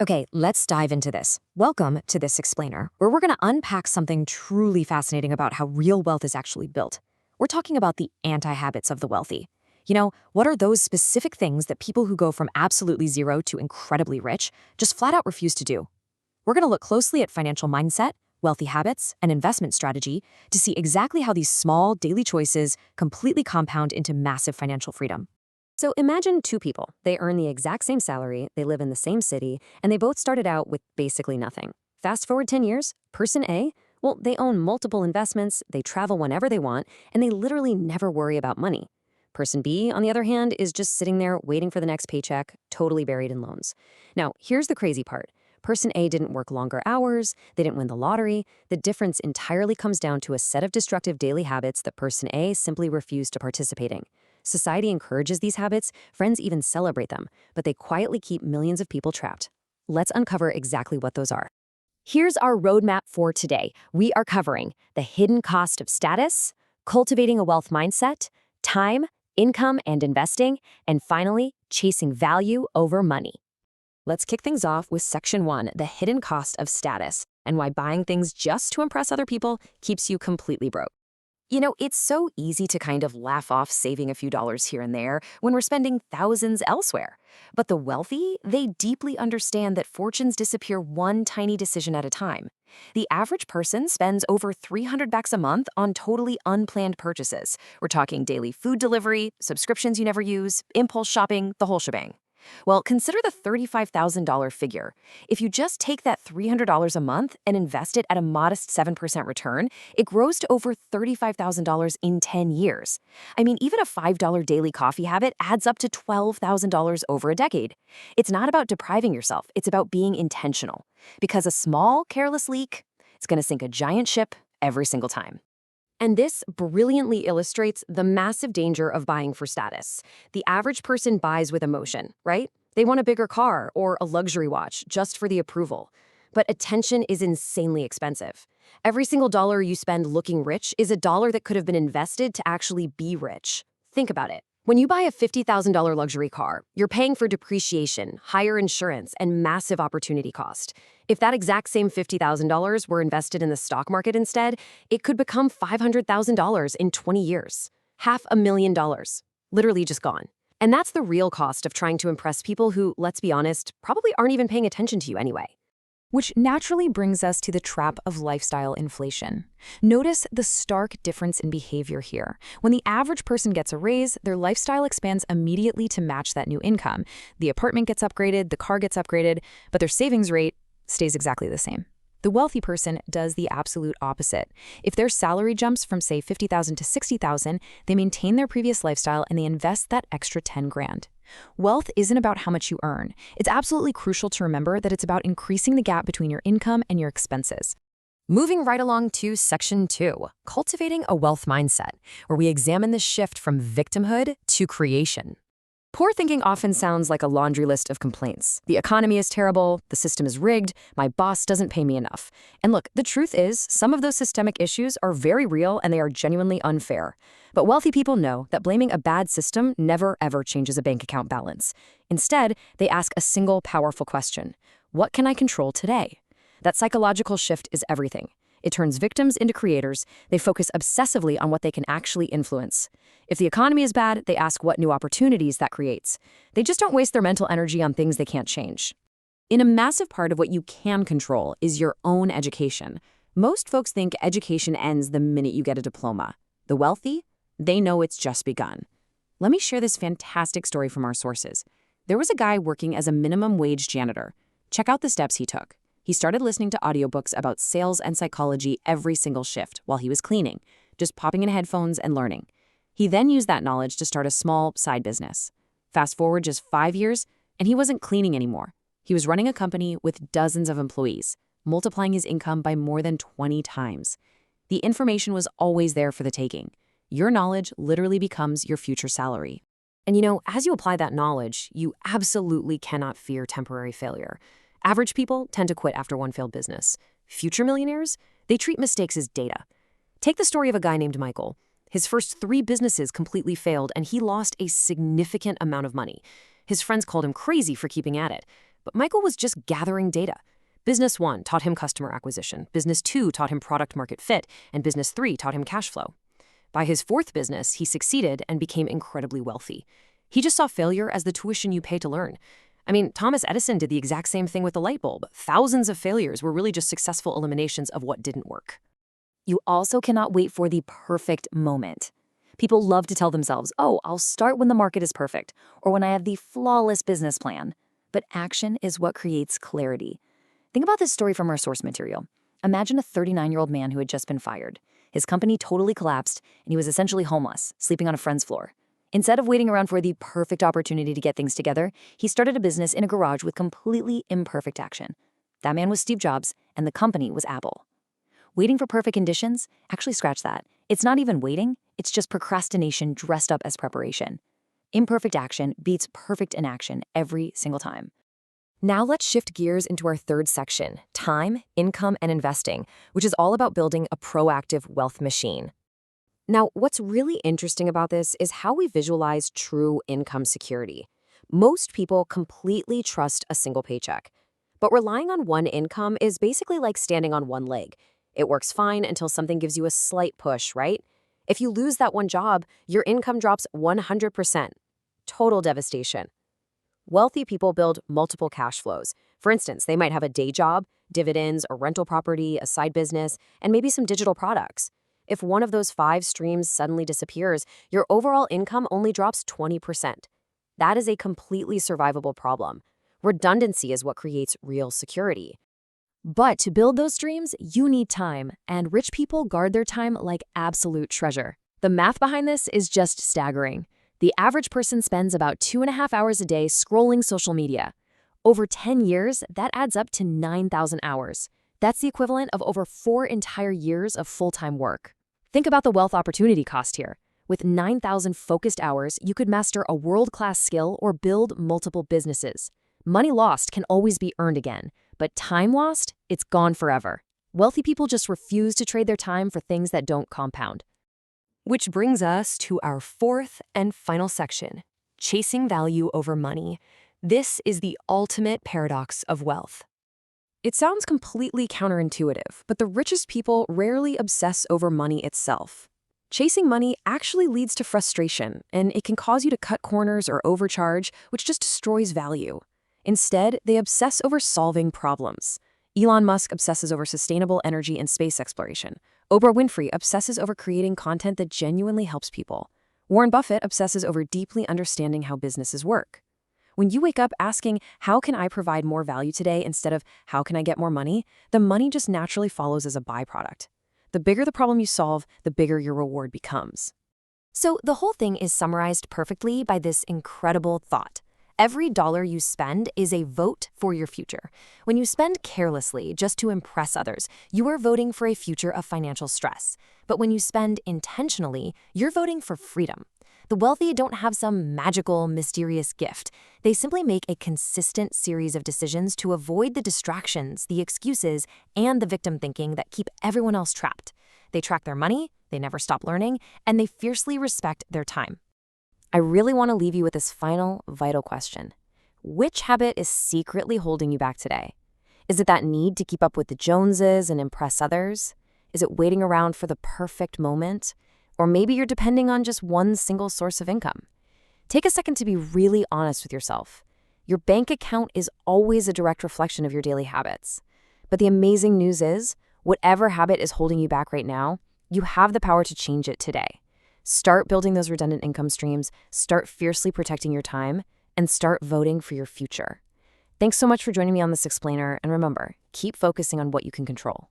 Okay, let's dive into this. Welcome to This Explainer, where we're going to unpack something truly fascinating about how real wealth is actually built. We're talking about the anti-habits of the wealthy. What are those specific things that people who go from absolutely zero to incredibly rich just flat out refuse to do? We're going to look closely at financial mindset, wealthy habits, and investment strategy to see exactly how these small daily choices completely compound into massive financial freedom. So imagine two people. They earn the exact same salary, they live in the same city, and they both started out with basically nothing. Fast forward 10 years, person A, well, they own multiple investments, they travel whenever they want, and they literally never worry about money. Person B, on the other hand, is just sitting there waiting for the next paycheck, totally buried in loans. Now, here's the crazy part. Person A didn't work longer hours, they didn't win the lottery. The difference entirely comes down to a set of destructive daily habits that person A simply refused to participate in. Society encourages these habits, friends even celebrate them, but they quietly keep millions of people trapped. Let's uncover exactly what those are. Here's our roadmap for today. We are covering the hidden cost of status, cultivating a wealth mindset, time, income, and investing, and finally, chasing value over money. Let's kick things off with Section 1, the hidden cost of status, and why buying things just to impress other people keeps you completely broke. It's so easy to kind of laugh off saving a few dollars here and there when we're spending thousands elsewhere. But the wealthy, they deeply understand that fortunes disappear one tiny decision at a time. The average person spends over $300 a month on totally unplanned purchases. We're talking daily food delivery, subscriptions you never use, impulse shopping, the whole shebang. Well, consider the $35,000 figure. If you just take that $300 a month and invest it at a modest 7% return, it grows to over $35,000 in 10 years. I mean, even a $5 daily coffee habit adds up to $12,000 over a decade. It's not about depriving yourself, it's about being intentional. Because a small, careless leak, it's going to sink a giant ship every single time. And this brilliantly illustrates the massive danger of buying for status. The average person buys with emotion, right? They want a bigger car or a luxury watch just for the approval. But attention is insanely expensive. Every single dollar you spend looking rich is a dollar that could have been invested to actually be rich. Think about it. When you buy a $50,000 luxury car, you're paying for depreciation, higher insurance, and massive opportunity cost. If that exact same $50,000 were invested in the stock market instead, it could become $500,000 in 20 years. $500,000. Literally just gone. And that's the real cost of trying to impress people who, let's be honest, probably aren't even paying attention to you anyway. Which naturally brings us to the trap of lifestyle inflation. Notice the stark difference in behavior here. When the average person gets a raise, their lifestyle expands immediately to match that new income. The apartment gets upgraded, the car gets upgraded, but their savings rate stays exactly the same. The wealthy person does the absolute opposite. If their salary jumps from, say, $50,000 to $60,000, they maintain their previous lifestyle and they invest that extra 10 grand. Wealth isn't about how much you earn. It's absolutely crucial to remember that it's about increasing the gap between your income and your expenses. Moving right along to Section 2, cultivating a wealth mindset, where we examine the shift from victimhood to creation. Poor thinking often sounds like a laundry list of complaints. The economy is terrible, the system is rigged, my boss doesn't pay me enough. And look, the truth is, some of those systemic issues are very real and they are genuinely unfair. But wealthy people know that blaming a bad system never ever changes a bank account balance. Instead, they ask a single powerful question: what can I control today? That psychological shift is everything. It turns victims into creators. They focus obsessively on what they can actually influence. If the economy is bad, they ask what new opportunities that creates. They just don't waste their mental energy on things they can't change. In a massive part of what you can control is your own education. Most folks think education ends the minute you get a diploma. The wealthy, they know it's just begun. Let me share this fantastic story from our sources. There was a guy working as a minimum wage janitor. Check out the steps he took. He started listening to audiobooks about sales and psychology every single shift while he was cleaning, just popping in headphones and learning. He then used that knowledge to start a small side business. Fast forward just 5 years, and he wasn't cleaning anymore. He was running a company with dozens of employees, multiplying his income by more than 20 times. The information was always there for the taking. Your knowledge literally becomes your future salary. And as you apply that knowledge, you absolutely cannot fear temporary failure. Average people tend to quit after one failed business. Future millionaires, they treat mistakes as data. Take the story of a guy named Michael. His first 3 businesses completely failed, and he lost a significant amount of money. His friends called him crazy for keeping at it. But Michael was just gathering data. Business 1 taught him customer acquisition, Business 2 taught him product market fit, and Business 3 taught him cash flow. By his fourth business, he succeeded and became incredibly wealthy. He just saw failure as the tuition you pay to learn. I mean, Thomas Edison did the exact same thing with the light bulb. Thousands of failures were really just successful eliminations of what didn't work. You also cannot wait for the perfect moment. People love to tell themselves, oh, I'll start when the market is perfect, or when I have the flawless business plan. But action is what creates clarity. Think about this story from our source material. Imagine a 39-year-old man who had just been fired. His company totally collapsed, and he was essentially homeless, sleeping on a friend's floor. Instead of waiting around for the perfect opportunity to get things together, he started a business in a garage with completely imperfect action. That man was Steve Jobs, and the company was Apple. Waiting for perfect conditions? Actually, scratch that. It's not even waiting, it's just procrastination dressed up as preparation. Imperfect action beats perfect inaction every single time. Now let's shift gears into our third section, time, income, and investing, which is all about building a proactive wealth machine. Now, what's really interesting about this is how we visualize true income security. Most people completely trust a single paycheck, but relying on one income is basically like standing on one leg. It works fine until something gives you a slight push, right? If you lose that one job, your income drops 100%. Total devastation. Wealthy people build multiple cash flows. For instance, they might have a day job, dividends, a rental property, a side business, and maybe some digital products. If one of those 5 streams suddenly disappears, your overall income only drops 20%. That is a completely survivable problem. Redundancy is what creates real security. But to build those streams, you need time, and rich people guard their time like absolute treasure. The math behind this is just staggering. The average person spends about 2.5 hours a day scrolling social media. Over 10 years, that adds up to 9,000 hours. That's the equivalent of over 4 entire years of full-time work. Think about the wealth opportunity cost here. With 9,000 focused hours, you could master a world-class skill or build multiple businesses. Money lost can always be earned again, but time lost, it's gone forever. Wealthy people just refuse to trade their time for things that don't compound. Which brings us to our fourth and final section, chasing value over money. This is the ultimate paradox of wealth. It sounds completely counterintuitive, but the richest people rarely obsess over money itself. Chasing money actually leads to frustration, and it can cause you to cut corners or overcharge, which just destroys value. Instead, they obsess over solving problems. Elon Musk obsesses over sustainable energy and space exploration. Oprah Winfrey obsesses over creating content that genuinely helps people. Warren Buffett obsesses over deeply understanding how businesses work. When you wake up asking, how can I provide more value today instead of how can I get more money, the money just naturally follows as a byproduct. The bigger the problem you solve, the bigger your reward becomes. So the whole thing is summarized perfectly by this incredible thought. Every dollar you spend is a vote for your future. When you spend carelessly just to impress others, you are voting for a future of financial stress. But when you spend intentionally, you're voting for freedom. The wealthy don't have some magical, mysterious gift. They simply make a consistent series of decisions to avoid the distractions, the excuses, and the victim thinking that keep everyone else trapped. They track their money, they never stop learning, and they fiercely respect their time. I really want to leave you with this final, vital question. Which habit is secretly holding you back today? Is it that need to keep up with the Joneses and impress others? Is it waiting around for the perfect moment? Or maybe you're depending on just one single source of income. Take a second to be really honest with yourself. Your bank account is always a direct reflection of your daily habits. But the amazing news is, whatever habit is holding you back right now, you have the power to change it today. Start building those redundant income streams, start fiercely protecting your time, and start voting for your future. Thanks so much for joining me on this explainer, and remember, keep focusing on what you can control.